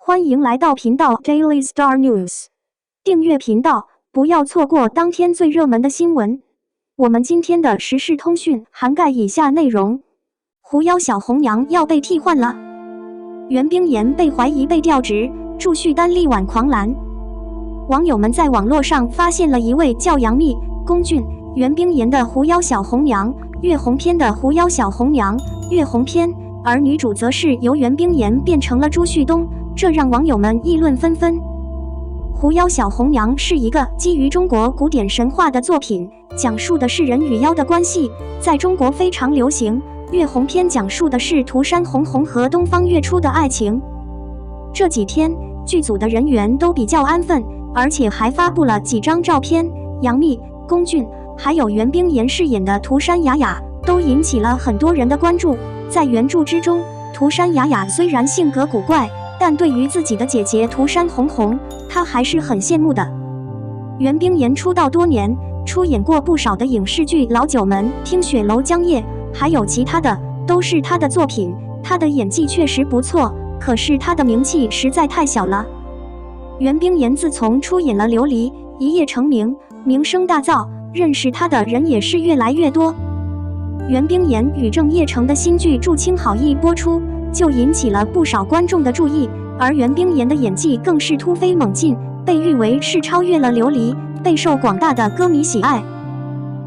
欢迎来到频道 Daily Star News， 订阅频道，不要错过当天最热门的新闻。我们今天的时事通讯涵盖以下内容：狐妖小红娘要被替换了，袁冰妍被怀疑被调职，祝绪单力挽狂澜。网友们在网络上发现了一位叫杨幂、龚俊、袁冰妍的狐妖小红娘，月红篇的狐妖小红娘，月红篇，而女主则是由袁冰妍变成了朱旭东。这让网友们议论纷纷。狐妖小红娘是一个基于中国古典神话的作品，讲述的是人与妖的关系，在中国非常流行。月红篇讲述的是涂山红红和东方月初的爱情。这几天剧组的人员都比较安分，而且还发布了几张照片，杨幂、龚俊还有袁冰妍饰演的涂山雅雅都引起了很多人的关注。在原著之中，涂山雅雅虽然性格古怪，但对于自己的姐姐涂山红红，她还是很羡慕的。袁冰妍出道多年，出演过不少的影视剧，《老九门》、《听雪楼江夜》，还有其他的，都是她的作品。她的演技确实不错，可是她的名气实在太小了。袁冰妍自从出演了《琉璃》，一夜成名，名声大噪，认识她的人也是越来越多。袁冰妍与郑业成的新剧《祝青好意》播出，就引起了不少观众的注意，而袁冰妍的演技更是突飞猛进，被誉为是超越了琉璃，备受广大的歌迷喜爱。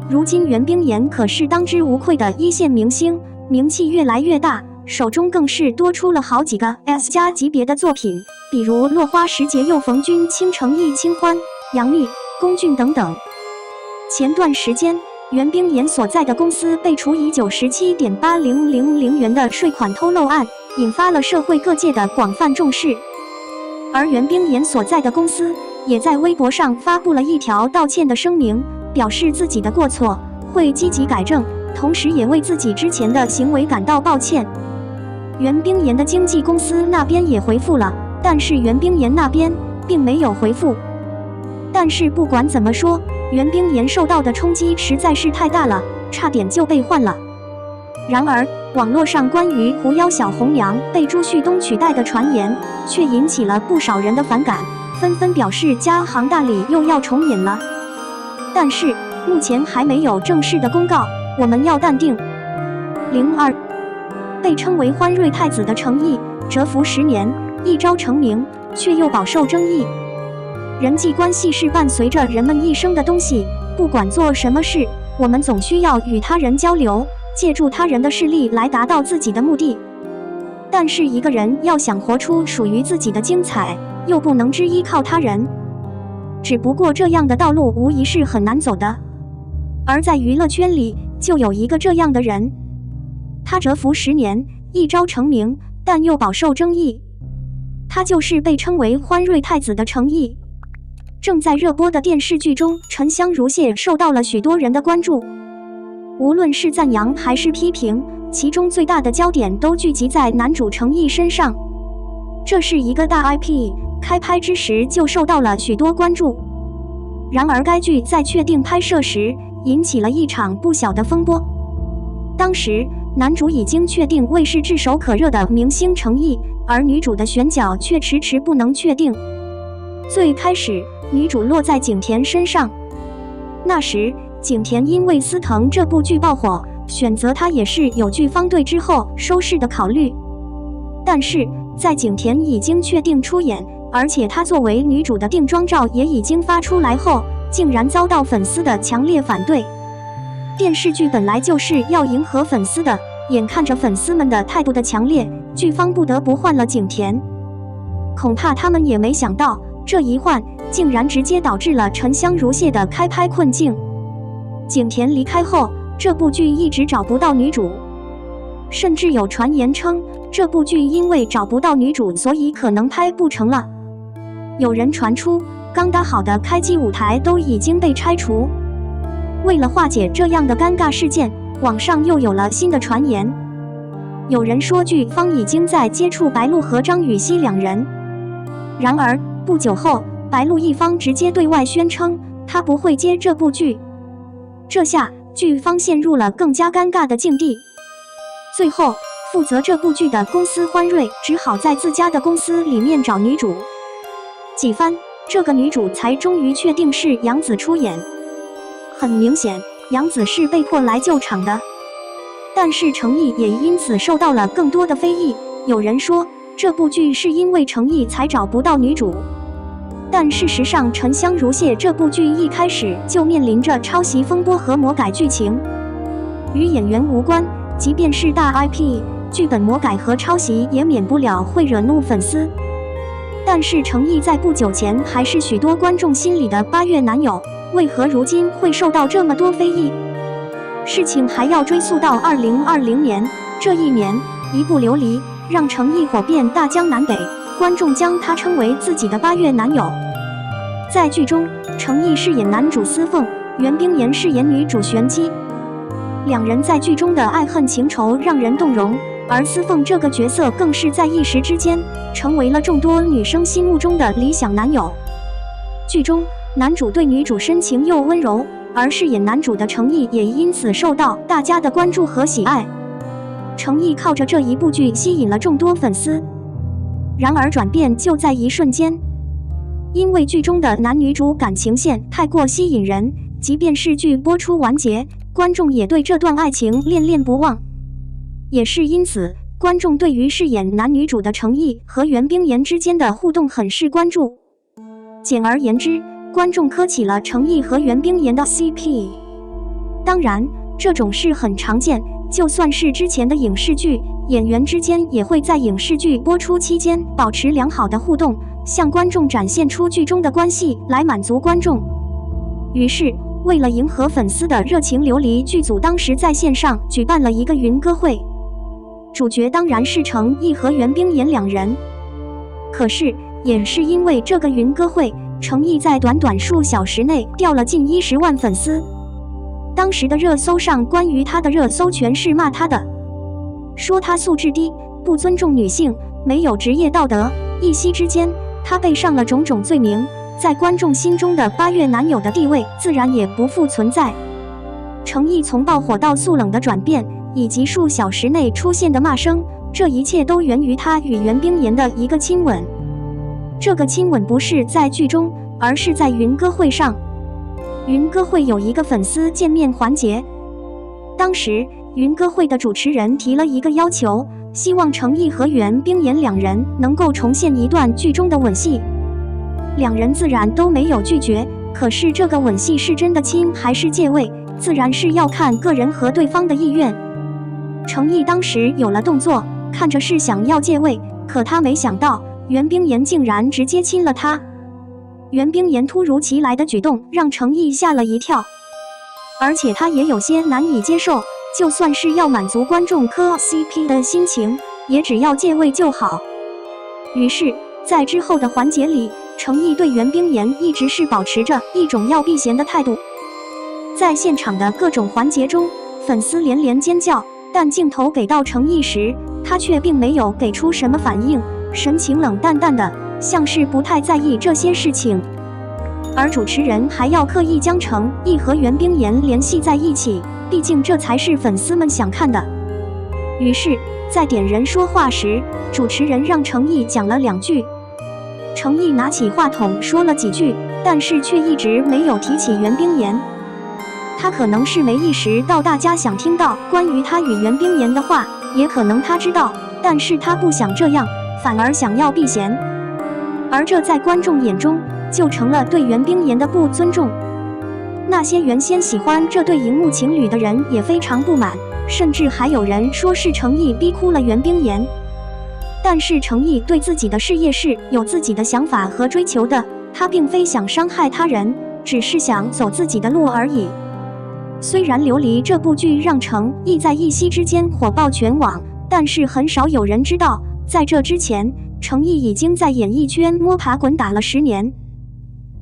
如今袁冰妍可是当之无愧的一线明星，名气越来越大，手中更是多出了好几个 S 加级别的作品，比如落花时节又逢君、倾城忆清欢、杨幂、龚俊等等。前段时间，袁冰妍所在的公司被处以97.8000元的税款偷漏案，引发了社会各界的广泛重视。而袁冰妍所在的公司也在微博上发布了一条道歉的声明，表示自己的过错，会积极改正，同时也为自己之前的行为感到抱歉。袁冰妍的经纪公司那边也回复了，但是袁冰妍那边并没有回复。但是不管怎么说，袁冰妍受到的冲击实在是太大了，差点就被换了。然而，网络上关于狐妖小红娘被朱旭东取代的传言，却引起了不少人的反感，纷纷表示嘉行大礼又要重演了。但是，目前还没有正式的公告，我们要淡定。02被称为欢瑞太子的程毅，蛰伏10年，一朝成名，却又饱受争议。人际关系是伴随着人们一生的东西，不管做什么事，我们总需要与他人交流，借助他人的势力来达到自己的目的。但是一个人要想活出属于自己的精彩，又不能只依靠他人。只不过这样的道路无疑是很难走的。而在娱乐圈里，就有一个这样的人，他蛰伏10年，一朝成名，但又饱受争议。他就是被称为欢瑞太子的程毅。正在热播的电视剧中，沉香如屑受到了许多人的关注。无论是赞扬还是批评，其中最大的焦点都聚集在男主程毅身上。这是一个大 IP， 开拍之时就受到了许多关注。然而该剧在确定拍摄时，引起了一场不小的风波。当时男主已经确定为是炙手可热的明星程毅，而女主的选角却迟迟不能确定。最开始女主落在景甜身上，那时景甜因为司藤这部剧爆火，选择她也是有剧方对之后收视的考虑。但是在景甜已经确定出演，而且她作为女主的定妆照也已经发出来后，竟然遭到粉丝的强烈反对。电视剧本来就是要迎合粉丝的，眼看着粉丝们的态度的强烈，剧方不得不换了景甜。恐怕他们也没想到，这一换竟然直接导致了沉香如屑的开拍困境。景甜离开后，这部剧一直找不到女主，甚至有传言称这部剧因为找不到女主，所以可能拍不成了。有人传出刚搭好的开机舞台都已经被拆除。为了化解这样的尴尬事件，网上又有了新的传言。有人说剧方已经在接触白鹿和张雨绮两人。然而不久后，白鹿一方直接对外宣称他不会接这部剧。这下剧方陷入了更加尴尬的境地。最后负责这部剧的公司欢瑞只好在自家的公司里面找女主。几番，这个女主才终于确定是杨紫出演。很明显，杨紫是被迫来救场的。但是程毅也因此受到了更多的非议。有人说，这部剧是因为程毅才找不到女主。但事实上，《沉香如屑》这部剧一开始就面临着抄袭风波和魔改剧情，与演员无关。即便是大 IP， 剧本魔改和抄袭也免不了会惹怒粉丝。但是程毅在不久前还是许多观众心里的8月男友，为何如今会受到这么多非议？事情还要追溯到2020年，这一年一部《琉璃》让程毅火遍大江南北，观众将他称为自己的8月男友。在剧中，程毅饰演男主司凤，袁冰妍饰演女主玄机。两人在剧中的爱恨情仇让人动容，而司凤这个角色更是在一时之间成为了众多女生心目中的理想男友。剧中男主对女主深情又温柔，而饰演男主的程毅也因此受到大家的关注和喜爱。程毅靠着这一部剧吸引了众多粉丝，然而转变就在一瞬间，因为剧中的男女主感情线太过吸引人，即便是剧播出完结，观众也对这段爱情恋恋不忘。也是因此，观众对于饰演男女主的程毅和袁冰妍之间的互动很是关注。简而言之，观众磕起了程毅和袁冰妍的 CP。当然，这种事很常见，就算是之前的影视剧，演员之间也会在影视剧播出期间保持良好的互动，向观众展现出剧中的关系来满足观众。于是，为了迎合粉丝的热情，琉璃剧组当时在线上举办了一个云歌会，主角当然是程毅和袁冰妍两人。可是，也是因为这个云歌会，程毅在短短数小时内掉了近10万粉丝。当时的热搜上关于他的热搜全是骂他的，说他素质低，不尊重女性，没有职业道德。一夕之间，他背上了种种罪名，在观众心中的8月男友的地位自然也不复存在。程毅从爆火到速冷的转变，以及数小时内出现的骂声，这一切都源于他与袁冰妍的一个亲吻。这个亲吻不是在剧中，而是在云歌会上。云歌会有一个粉丝见面环节，当时云歌会的主持人提了一个要求，希望程毅和袁冰妍两人能够重现一段剧中的吻戏。两人自然都没有拒绝，可是这个吻戏是真的亲还是借位，自然是要看个人和对方的意愿。程毅当时有了动作，看着是想要借位，可他没想到袁冰妍竟然直接亲了他。袁冰妍突如其来的举动让程毅吓了一跳，而且他也有些难以接受，就算是要满足观众磕 CP 的心情，也只要借位就好。于是，在之后的环节里，程毅对袁冰妍一直是保持着一种要避嫌的态度。在现场的各种环节中，粉丝连连尖叫，但镜头给到程毅时，他却并没有给出什么反应，神情冷淡淡的，像是不太在意这些事情。而主持人还要刻意将程毅和袁冰妍联系在一起，毕竟这才是粉丝们想看的。于是，在点人说话时，主持人让程毅讲了2句。程毅拿起话筒说了几句，但是却一直没有提起袁冰妍。他可能是没意识到大家想听到关于他与袁冰妍的话，也可能他知道，但是他不想这样，反而想要避嫌。而这在观众眼中就成了对袁冰妍的不尊重。那些原先喜欢这对荧幕情侣的人也非常不满，甚至还有人说是程毅逼哭了袁冰妍。但是程毅对自己的事业是有自己的想法和追求的，他并非想伤害他人，只是想走自己的路而已。虽然《琉璃》这部剧让程毅在一夕之间火爆全网，但是很少有人知道，在这之前，程毅已经在演艺圈摸爬滚打了10年。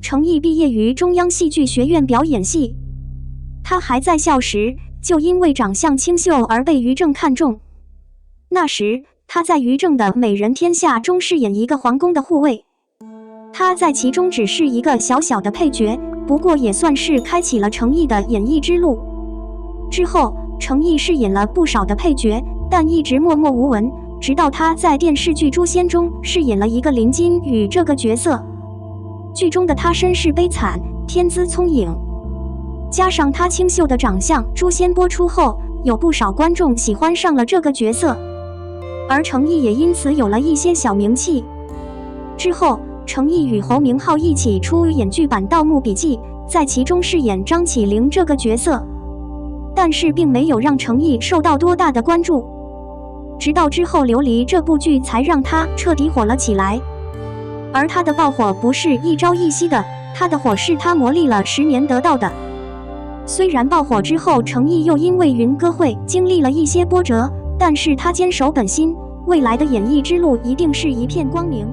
程毅毕业于中央戏剧学院表演系，他还在校时就因为长相清秀而被于正看中。那时他在于正的《美人天下》中饰演一个皇宫的护卫，他在其中只是一个小小的配角，不过也算是开启了程毅的演艺之路。之后程毅饰演了不少的配角，但一直默默无闻，直到他在电视剧《诛仙》中饰演了一个林金羽这个角色。剧中的他身世悲惨，天资聪颖，加上他清秀的长相，《诛仙》播出后，有不少观众喜欢上了这个角色，而程毅也因此有了一些小名气。之后，程毅与侯明昊一起出演剧版《盗墓笔记》，在其中饰演张起灵这个角色，但是并没有让程毅受到多大的关注。直到之后《琉璃》这部剧才让他彻底火了起来。而他的爆火不是一朝一夕的，他的火是他磨砺了10年得到的。虽然爆火之后，程毅又因为云歌会经历了一些波折，但是他坚守本心，未来的演艺之路一定是一片光明。